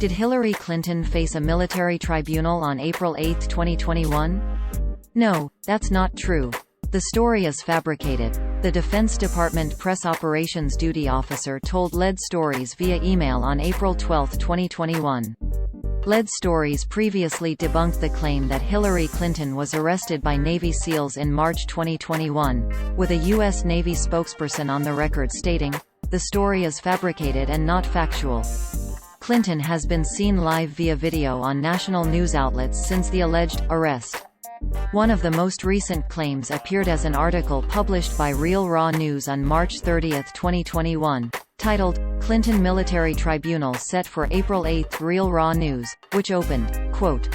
Did Hillary Clinton face a military tribunal on April 8, 2021? No, that's not true. The story is fabricated. The Defense Department Press Operations Duty Officer told Lead Stories via email on April 12, 2021. Lead Stories previously debunked the claim that Hillary Clinton was arrested by Navy SEALs in March 2021, with a U.S. Navy spokesperson on the record stating, "The story is fabricated and not factual." Clinton has been seen live via video on national news outlets since the alleged arrest. One of the most recent claims appeared as an article published by Real Raw News on March 30, 2021, titled, "Clinton Military Tribunal Set for April 8." Real Raw News, which opened, quote,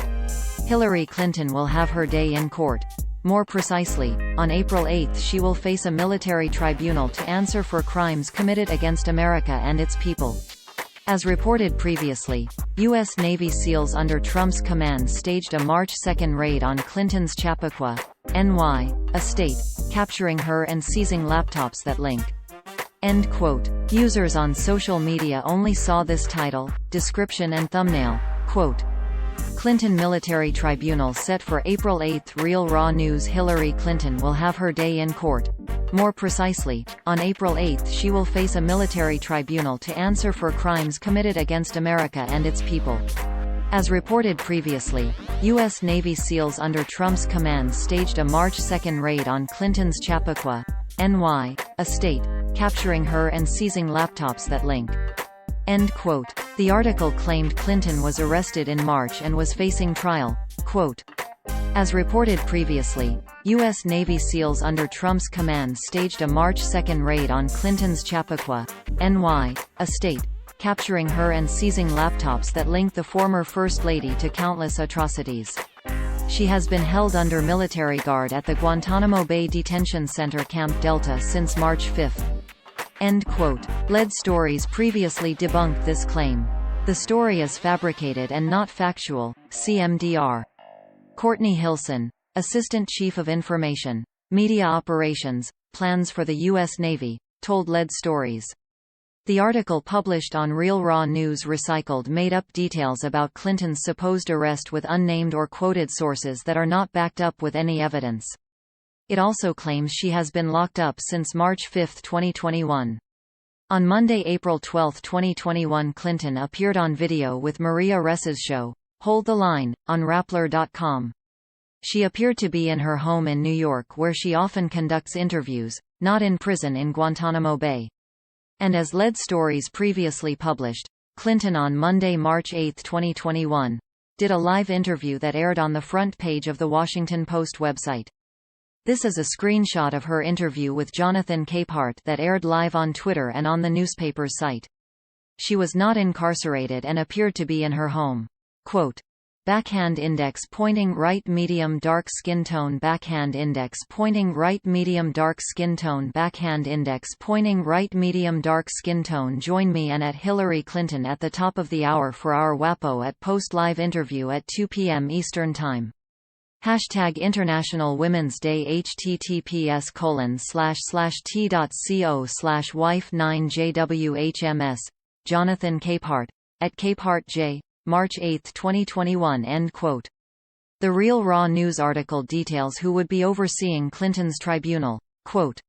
"Hillary Clinton will have her day in court. More precisely, on April 8 she will face a military tribunal to answer for crimes committed against America and its people." As reported previously, U.S. Navy SEALs under Trump's command staged a March 2 raid on Clinton's Chappaqua, NY, estate, capturing her and seizing laptops that link. End quote. Users on social media only saw this title, description and thumbnail, quote, "Clinton Military Tribunal set for April 8." Real Raw News. Hillary Clinton will have her day in court. More precisely, on April 8 she will face a military tribunal to answer for crimes committed against America and its people. As reported previously, U.S. Navy SEALs under Trump's command staged a March 2 raid on Clinton's Chappaqua, NY, estate, capturing her and seizing laptops that link. End quote. The article claimed Clinton was arrested in March and was facing trial, quote. As reported previously, U.S. Navy SEALs under Trump's command staged a March 2 raid on Clinton's Chappaqua, NY, estate, capturing her and seizing laptops that link the former First Lady to countless atrocities. She has been held under military guard at the Guantanamo Bay Detention Center Camp Delta since March 5. End quote. Lead Stories previously debunked this claim. The story is fabricated and not factual. CMDR. Courtney Hilson, Assistant Chief of Information, Media Operations, Plans for the U.S. Navy, told Lead Stories. The article published on Real Raw News recycled made-up details about Clinton's supposed arrest with unnamed or quoted sources that are not backed up with any evidence. It also claims she has been locked up since March 5, 2021. On Monday, April 12, 2021, Clinton appeared on video with Maria Ressa's show, Hold the Line, on Rappler.com. She appeared to be in her home in New York where she often conducts interviews, not in prison in Guantanamo Bay. And as Lead Stories previously published, Clinton on Monday, March 8, 2021, did a live interview that aired on the front page of the Washington Post website. This is a screenshot of her interview with Jonathan Capehart that aired live on Twitter and on the newspaper's site. She was not incarcerated and appeared to be in her home. Quote, "Backhand index pointing right medium dark skin tone, backhand index pointing right medium dark skin tone, backhand index pointing right medium dark skin tone. Join me and at Hillary Clinton at the top of the hour for our WAPO at Post live interview at 2 p.m. Eastern Time. Hashtag International Women's Day https://t.co/wife9jwhms. Jonathan Capehart. At Capehart J. March 8, 2021. End quote. The Real Raw News article details who would be overseeing Clinton's tribunal. Quote,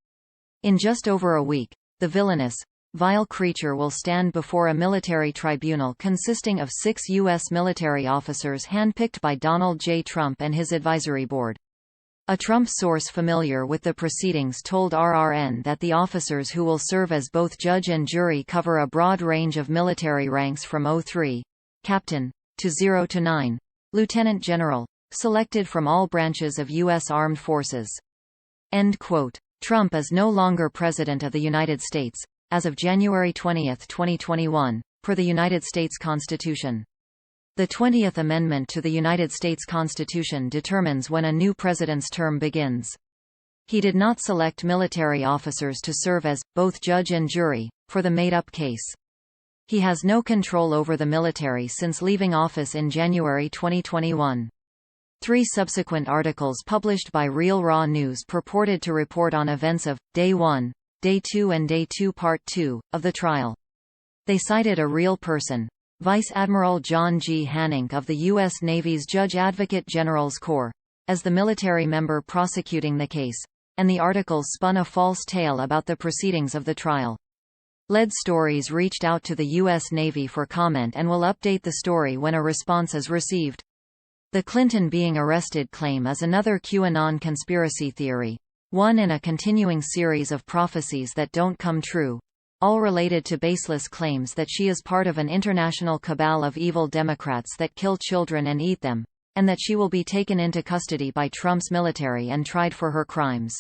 "In just over a week, the villainous, vile creature will stand before a military tribunal consisting of 6 U.S. military officers handpicked by Donald J. Trump and his advisory board." A Trump source familiar with the proceedings told RRN that the officers who will serve as both judge and jury cover a broad range of military ranks from 03, Captain, to 0 to 9, Lieutenant General, selected from all branches of U.S. Armed Forces. End quote. Trump is no longer President of the United States, as of January 20, 2021, per the United States Constitution. The 20th Amendment to the United States Constitution determines when a new president's term begins. He did not select military officers to serve as, both judge and jury, for the made-up case. He has no control over the military since leaving office in January 2021. 3 subsequent articles published by Real Raw News purported to report on events of Day 1, Day 2 and Day 2 Part 2, of the trial. They cited a real person, Vice Admiral John G. Hanink of the U.S. Navy's Judge Advocate General's Corps, as the military member prosecuting the case, and the articles spun a false tale about the proceedings of the trial. Lead Stories reached out to the U.S. Navy for comment and will update the story when a response is received. The Clinton being arrested claim is another QAnon conspiracy theory, one in a continuing series of prophecies that don't come true, all related to baseless claims that she is part of an international cabal of evil Democrats that kill children and eat them, and that she will be taken into custody by Trump's military and tried for her crimes.